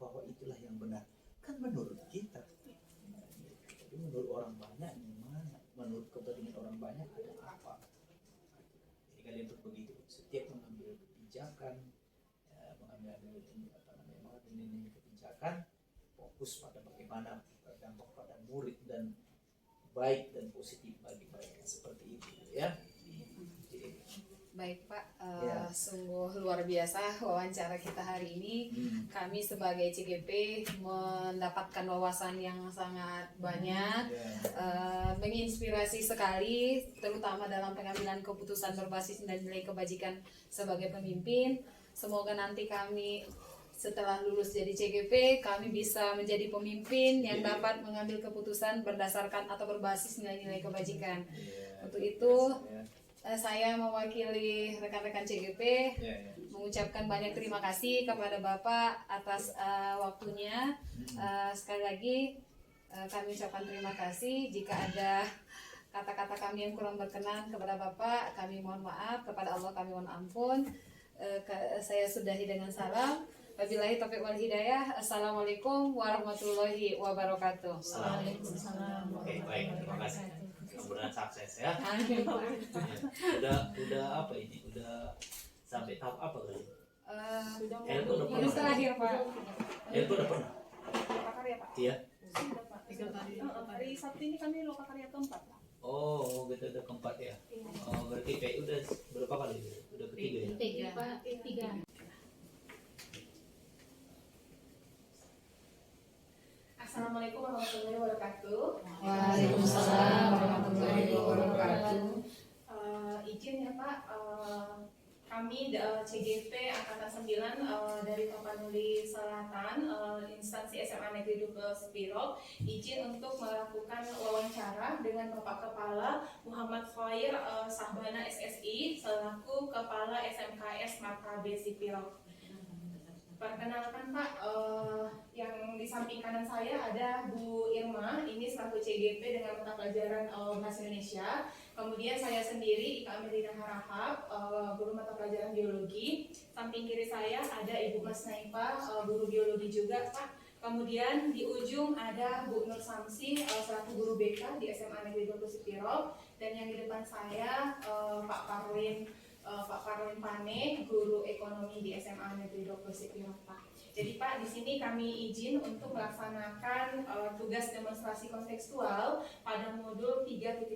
bahwa itulah yang benar. Kan menurut kita, tapi menurut orang banyak gimana? Menurut kepentingan orang banyak ada apa. Jadi kalian untuk begitu, setiap mengambil kebijakan, mengambil nilai kebijakan, fokus pada bagaimana berdampak pada murid dan baik dan positif bagi mereka, seperti itu ya. Baik Pak, Ya. sungguh luar biasa wawancara kita hari ini. Kami sebagai CGP mendapatkan wawasan yang sangat banyak, menginspirasi sekali, terutama dalam pengambilan keputusan berbasis dan nilai kebajikan sebagai pemimpin. Semoga nanti kami setelah lulus jadi CGP, kami bisa menjadi pemimpin yang dapat mengambil keputusan berdasarkan atau berbasis nilai-nilai kebajikan. Untuk itu, saya mewakili rekan-rekan CGP mengucapkan banyak terima kasih kepada Bapak atas waktunya. Sekali lagi kami ucapkan terima kasih. Jika ada kata-kata kami yang kurang berkenan kepada Bapak, kami mohon maaf. Kepada Allah kami mohon ampun. Saya sudahi dengan salam. Wabillahi taufiq wal hidayah. Assalamualaikum warahmatullahi wabarakatuh. Waalaikumsalam. Oke, baik, terima kasih. Mudah-mudahan sukses ya. Amin, Pak. Udah apa ini? Udah sampai tahap apa kali? Sudah Itu udah Ini pernah. terakhir Pak. Itu udah pernah. karya Pak. Iya. Sudah Pak. Hari Sabtu ini kami loka karya keempat Pak. Oh, gitu udah keempat ya. Oh, berarti kayak udah berapa kali? Udah ketiga ya. Tiga, Pak. Tiga. Assalamualaikum warahmatullahi wabarakatuh. Waalaikumsalam warahmatullahi wabarakatuh. Izin ya Pak, kami CGP Angkatan 9 dari Tapanuli Selatan, instansi SMA Negeri 12 Pirok, izin untuk melakukan wawancara dengan Bapak Kepala Muhammad Khair Sahbana SSI selaku Kepala SMKS Makabe Sipirok. Perkenalkan Pak, yang di samping kanan saya ada Bu Irma, ini selaku CGP dengan mata pelajaran Bahasa Indonesia. Kemudian saya sendiri, Ika Amelina Harahap, guru mata pelajaran Biologi. Samping kiri saya ada Ibu Mas Naipa, guru Biologi juga Pak. Kemudian di ujung ada Bu Nur Samsi, selaku guru BK di SMA Negeri 12 Sipirok. Dan yang di depan saya Pak Parwin Pane, guru ekonomi di SMA Negeri 12 Sipirok Pak. Jadi Pak, di sini kami izin untuk melaksanakan tugas demonstrasi kontekstual pada modul 3.1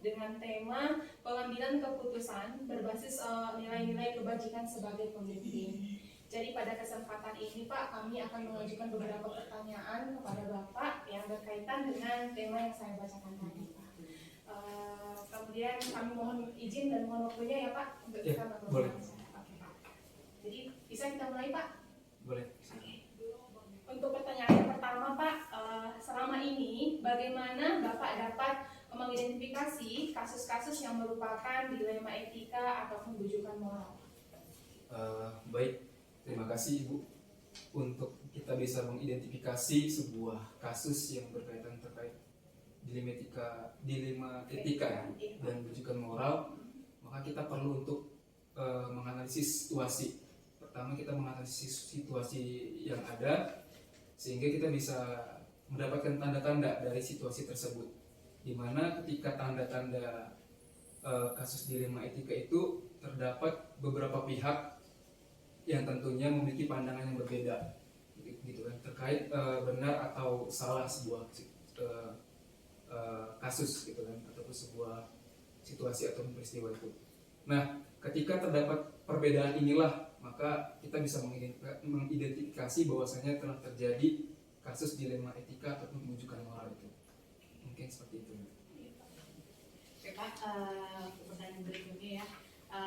dengan tema pengambilan keputusan berbasis nilai-nilai kebajikan sebagai pemimpin. Jadi pada kesempatan ini Pak, kami akan mengajukan beberapa pertanyaan kepada Bapak yang berkaitan dengan tema yang saya bacakan tadi Pak. Kemudian kami mohon izin dan mohon waktunya ya Pak untuk kita melakukan boleh. Oke, Pak. Jadi bisa kita mulai Pak? Boleh. Untuk pertanyaan yang pertama Pak, selama ini bagaimana Bapak dapat mengidentifikasi kasus-kasus yang merupakan dilema etika ataupun bujukan moral? Baik, terima kasih Ibu. Untuk kita bisa mengidentifikasi sebuah kasus yang berkaitan terkait dilema etika dan bujukan moral, maka kita perlu untuk menganalisis situasi. Pertama kita menganalisis situasi yang ada sehingga kita bisa mendapatkan tanda-tanda dari situasi tersebut, di mana ketika tanda-tanda kasus dilema etika itu terdapat beberapa pihak yang tentunya memiliki pandangan yang berbeda gitu kan, terkait benar atau salah sebuah kasus gitu kan, ataupun sebuah situasi atau peristiwa itu. Nah, ketika terdapat perbedaan inilah, maka kita bisa mengidentifikasi bahwasanya telah terjadi kasus dilema etika ataupun bujukan moral itu. Mungkin seperti itu. Oke Pak, pertanyaan berikutnya ya.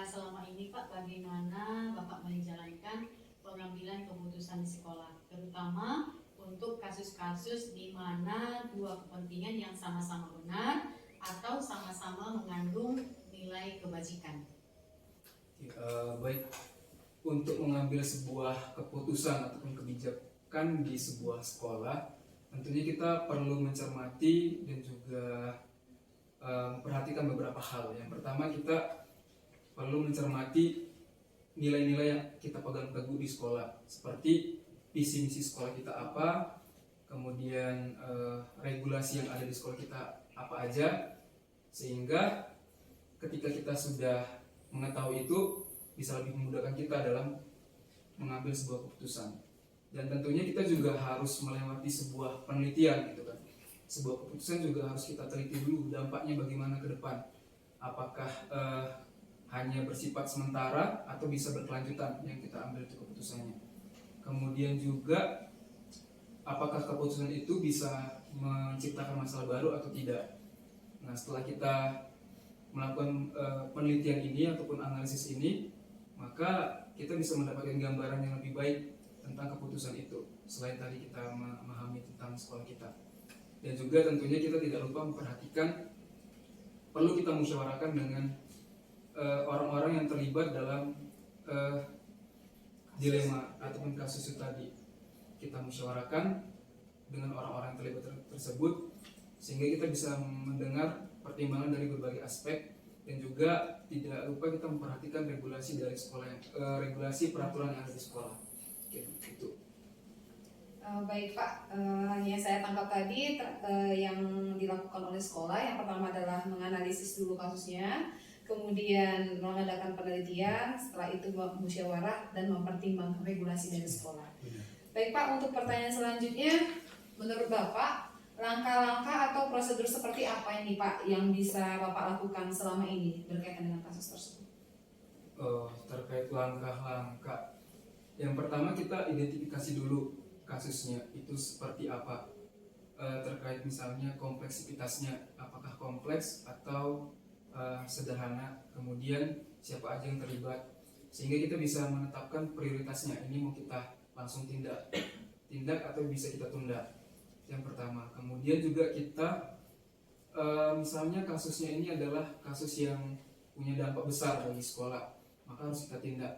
Selama ini Pak, bagaimana Bapak menjalankan pengambilan keputusan di sekolah, terutama untuk kasus-kasus di mana dua kepentingan yang sama-sama benar atau sama-sama mengandung nilai kebajikan? Baik, untuk mengambil sebuah keputusan ataupun kebijakan di sebuah sekolah, tentunya kita perlu mencermati dan juga memperhatikan beberapa hal. Yang pertama, kita perlu mencermati nilai-nilai yang kita pegang teguh di sekolah, seperti visi misi sekolah kita apa, kemudian regulasi yang ada di sekolah kita apa aja, Sehingga ketika kita sudah mengetahui itu, bisa lebih memudahkan kita dalam mengambil sebuah keputusan. Dan tentunya kita juga harus melewati sebuah penelitian gitu kan. Sebuah keputusan juga harus kita teliti dulu dampaknya bagaimana ke depan. Apakah hanya bersifat sementara atau bisa berkelanjutan yang kita ambil itu keputusannya. Kemudian juga apakah keputusan itu bisa menciptakan masalah baru atau tidak. Nah, setelah kita melakukan penelitian ini ataupun analisis ini, maka kita bisa mendapatkan gambaran yang lebih baik tentang keputusan itu. Selain tadi kita memahami tentang sekolah kita, dan juga tentunya kita tidak lupa memperhatikan, perlu kita musyawarahkan dengan orang-orang yang terlibat dalam dilema ataupun kasus itu tadi. Kita musyawarahkan dengan orang-orang yang terlibat tersebut, sehingga kita bisa mendengar pertimbangan dari berbagai aspek, dan juga tidak lupa kita memperhatikan regulasi dari sekolah, regulasi peraturan yang ada di sekolah. Gitu. Baik Pak, yang saya tangkap tadi yang dilakukan oleh sekolah, yang pertama adalah menganalisis dulu kasusnya, kemudian mengadakan penelitian, setelah itu musyawarah dan mempertimbangkan regulasi dari sekolah. Baik Pak, untuk pertanyaan selanjutnya, menurut Bapak, langkah-langkah atau prosedur seperti apa ini Pak yang bisa Bapak lakukan selama ini berkaitan dengan kasus tersebut? Terkait langkah-langkah, yang pertama kita identifikasi dulu kasusnya itu seperti apa, terkait misalnya kompleksitasnya, apakah kompleks atau sederhana, kemudian siapa aja yang terlibat, sehingga kita bisa menetapkan prioritasnya, ini mau kita langsung tindak atau bisa kita tunda. Yang pertama. Kemudian juga kita misalnya kasusnya ini adalah kasus yang punya dampak besar bagi sekolah, maka harus kita tindak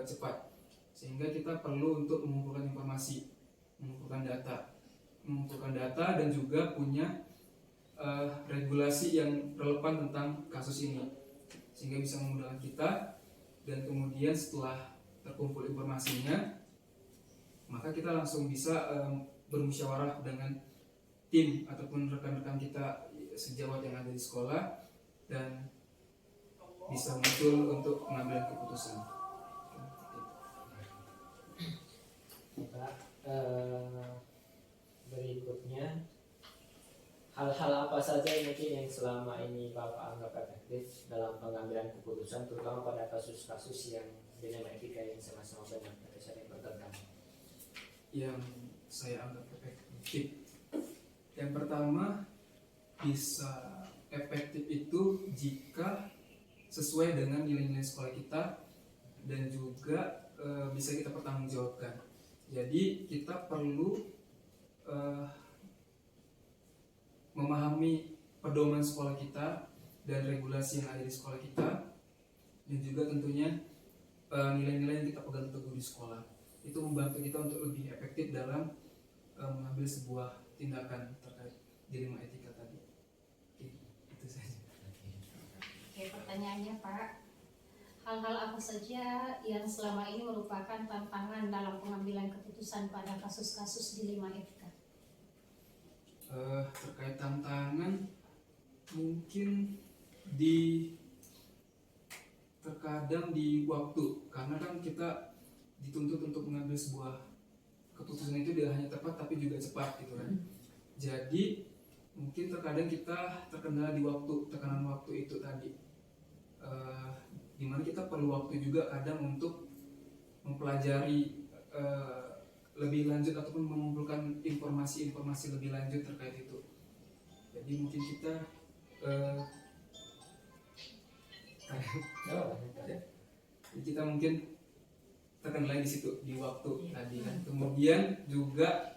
cepat, sehingga kita perlu untuk mengumpulkan informasi, mengumpulkan data dan juga punya regulasi yang relevan tentang kasus ini, sehingga bisa memudahkan kita. Dan kemudian setelah terkumpul informasinya, maka kita langsung bisa bermusyawarah dengan tim ataupun rekan-rekan kita sejawat yang ada di sekolah, dan bisa muncul untuk pengambilan keputusan. Pak, berikutnya, hal-hal apa saja mungkin yang selama ini Bapak anggap efektif dalam pengambilan keputusan, terutama pada kasus-kasus yang dilema etika yang sama-sama banyak atau saling bertentangan? Yang saya anggap efektif, yang pertama, bisa efektif itu jika sesuai dengan nilai-nilai sekolah kita dan juga bisa kita pertanggungjawabkan. Jadi kita perlu memahami pedoman sekolah kita dan regulasi yang ada di sekolah kita, dan juga tentunya nilai-nilai yang kita pegang teguh di sekolah. Itu membantu kita untuk lebih efektif dalam mengambil sebuah tindakan terkait dilema etika tadi. Itu saja. Oke, pertanyaannya Pak, hal-hal apa saja yang selama ini merupakan tantangan dalam pengambilan keputusan pada kasus-kasus dilema etika? Terkait tantangan, mungkin terkadang di waktu, karena kan kita dituntut untuk mengambil sebuah keputusan itu tidak hanya tepat tapi juga cepat gitu kan. Jadi mungkin terkadang kita terkendala di waktu, tekanan waktu itu tadi, dimana kita perlu waktu juga kadang untuk mempelajari lebih lanjut ataupun mengumpulkan informasi-informasi lebih lanjut terkait itu. Jadi mungkin kita kita mungkin terkendala di situ di waktu tadi kan. Kemudian juga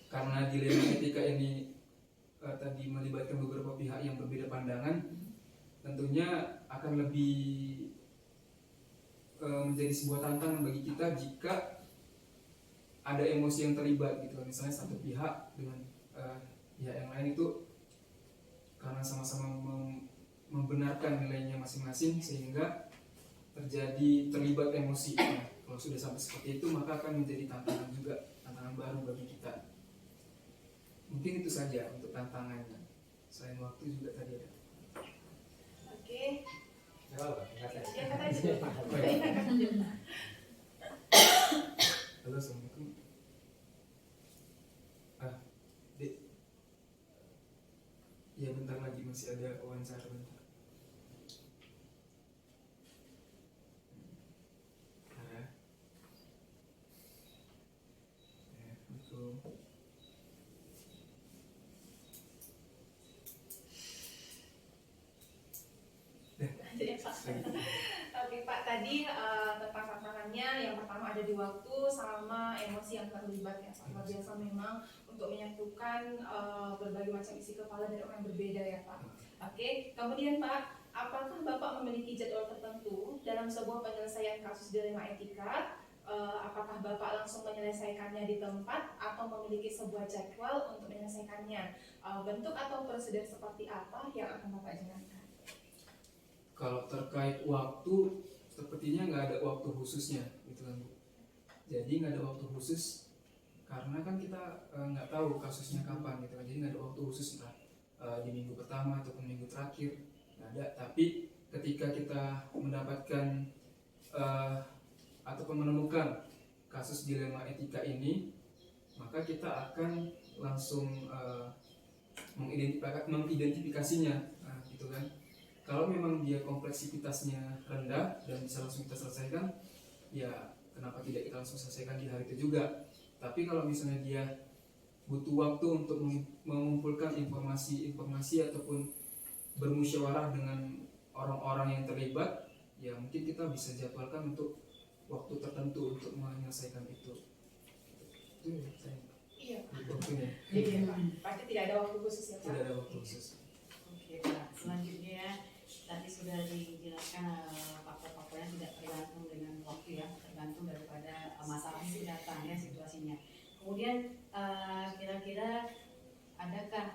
karena dilema etika ini tadi melibatkan beberapa pihak yang berbeda pandangan, tentunya akan lebih menjadi sebuah tantangan bagi kita jika ada emosi yang terlibat gitu. Misalnya satu pihak dengan pihak yang lain itu karena sama-sama membenarkan nilainya masing-masing, sehingga terlibat emosi. Nah, kalau sudah sampai seperti itu, maka akan menjadi tantangan juga, tantangan baru bagi kita. Mungkin itu saja untuk tantangannya. Selain waktu juga tadi ada. Oke. Nggak apa-apa, nggak saya. Ya kata dulu. Halo, assalamualaikum. Dek. Ya bentar lagi masih ada wawancara bentar. Ara. Ya, betul. Jadi, Pak. Oke Pak, tadi tentang tantangannya yang pertama ada di waktu sama emosi yang terlibat ya Pak. Luar biasa memang untuk menyatukan berbagai macam isi kepala dari orang yang berbeda ya Pak. Oke, kemudian Pak, apakah Bapak memiliki jadwal tertentu dalam sebuah penyelesaian kasus dilema etika? Apakah Bapak langsung menyelesaikannya di tempat atau memiliki sebuah jadwal untuk menyelesaikannya? Bentuk atau prosedur seperti apa yang akan Bapak jalankan? Kalau terkait waktu, sepertinya nggak ada waktu khususnya, gitu kan Bu. Jadi nggak ada waktu khusus karena kan kita nggak tahu kasusnya kapan, gitu kan. Jadi nggak ada waktu khusus entah di minggu pertama ataupun minggu terakhir, nggak ada. Tapi ketika kita mendapatkan ataupun menemukan kasus dilema etika ini, maka kita akan langsung mengidentifikasinya, gitu kan. Kalau memang dia kompleksitasnya rendah dan bisa langsung kita selesaikan, ya kenapa tidak kita langsung selesaikan di hari itu juga. Tapi kalau misalnya dia butuh waktu untuk mengumpulkan informasi ataupun bermusyawarah dengan orang-orang yang terlibat, ya mungkin kita bisa jadwalkan untuk waktu tertentu untuk menyelesaikan itu. Itu ya, saya. Iya. Waktunya. Iya Pak. Pasti tidak ada waktu khusus ya Pak. Tidak ada waktu khusus. Oke Pak, selanjutnya tadi sudah dijelaskan faktor-faktornya tidak tergantung dengan waktu ya, tergantung daripada masalah itu datang ya, situasinya. Kemudian kira-kira adakah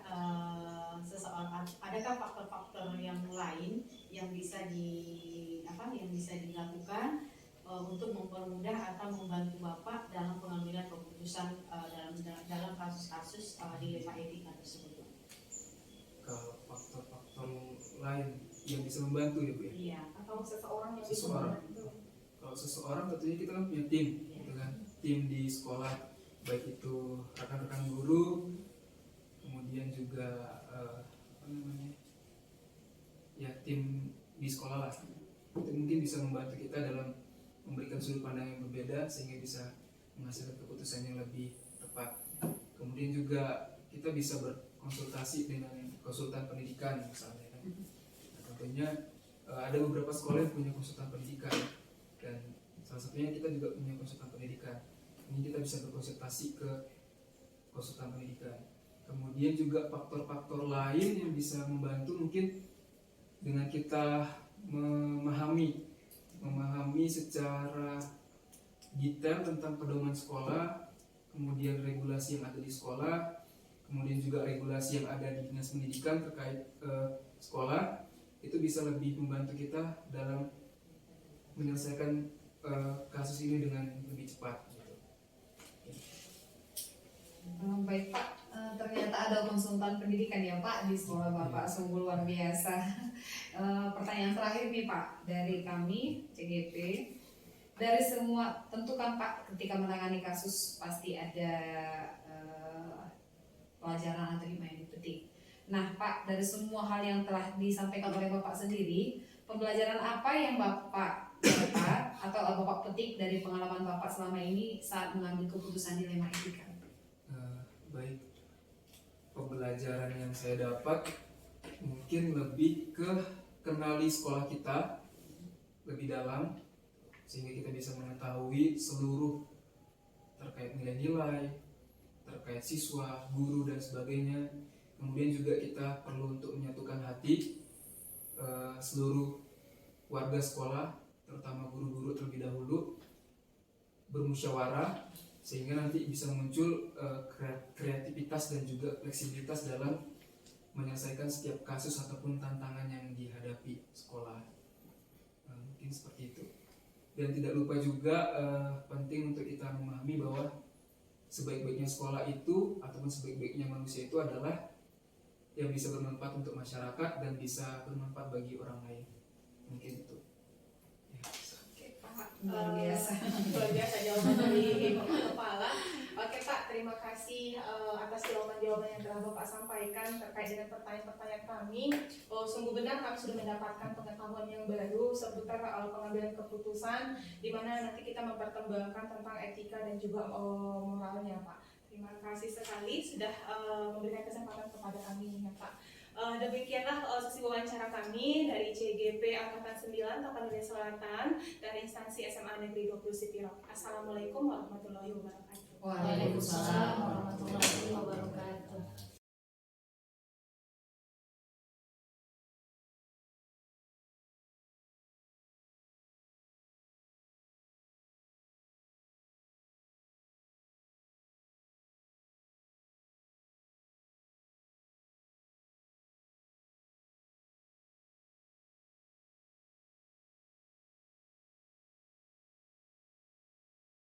adakah faktor-faktor yang lain yang bisa dilakukan untuk mempermudah atau membantu Bapak dalam pengambilan keputusan dalam kasus-kasus dilema etika tersebut? Kalau faktor-faktor lain yang bisa membantu ya Bu ya. Iya. Atau seseorang yang bisa Seseorang. membantu. Kalau seseorang tentunya kita kan punya tim, gitu kan. Tim di sekolah, baik itu rekan-rekan guru, kemudian juga ya tim di sekolah lah. Itu mungkin bisa membantu kita dalam memberikan sudut pandang yang berbeda sehingga bisa menghasilkan keputusan yang lebih tepat. Kemudian juga kita bisa berkonsultasi dengan konsultan pendidikan misalnya kan. Nah, tentunya ada beberapa sekolah yang punya konsultan pendidikan dan salah satunya kita juga punya konsultan pendidikan. Ini kita bisa berkonsultasi ke konsultan pendidikan. Kemudian juga faktor-faktor lain yang bisa membantu mungkin dengan kita memahami secara detail tentang pedoman sekolah, kemudian regulasi yang ada di sekolah, kemudian juga regulasi yang ada di dinas pendidikan terkait sekolah, itu bisa lebih membantu kita dalam menyelesaikan kasus ini dengan lebih cepat. Baik Pak, ternyata ada konsultan pendidikan ya Pak di sekolah Bapak, sungguh luar biasa. Pertanyaan terakhir nih Pak dari kami CGP, dari semua tentu kan Pak ketika menangani kasus pasti ada pelajaran atau gimana yang dipetik. Nah Pak, dari semua hal yang telah disampaikan oleh Bapak sendiri, pembelajaran apa yang Bapak dapat atau Bapak petik dari pengalaman Bapak selama ini saat mengambil keputusan dilema etika? Baik, pembelajaran yang saya dapat mungkin lebih ke kenali sekolah kita lebih dalam sehingga kita bisa mengetahui seluruh terkait nilai-nilai, terkait siswa, guru dan sebagainya. Kemudian juga kita perlu untuk menyatukan hati seluruh warga sekolah, terutama guru-guru terlebih dahulu, bermusyawarah sehingga nanti bisa muncul kreativitas dan juga fleksibilitas dalam menyelesaikan setiap kasus ataupun tantangan yang dihadapi sekolah. Mungkin seperti itu. Dan tidak lupa juga penting untuk kita memahami bahwa sebaik-baiknya sekolah itu ataupun sebaik-baiknya manusia itu adalah yang bisa bermanfaat untuk masyarakat dan bisa bermanfaat bagi orang lain. Mungkin itu. Ya. Oke Pak, Luar biasa. luar biasa jawaban dari Bapak Kepala. Oke Pak, terima kasih atas jawaban-jawaban yang telah Bapak sampaikan terkait dengan pertanyaan-pertanyaan kami. Sungguh benar kami sudah mendapatkan pengetahuan yang baru seputar pengambilan keputusan, di mana nanti kita mempertimbangkan tentang etika dan juga moralnya Pak. Terima kasih sekali sudah memberikan kesempatan kepada kami ya Pak. Demikianlah sesi wawancara kami dari CGP Angkatan 9 Tapanuli Selatan dari instansi SMA Negeri 20 Sipiro. Assalamualaikum warahmatullahi wabarakatuh. Waalaikumsalam warahmatullahi wabarakatuh.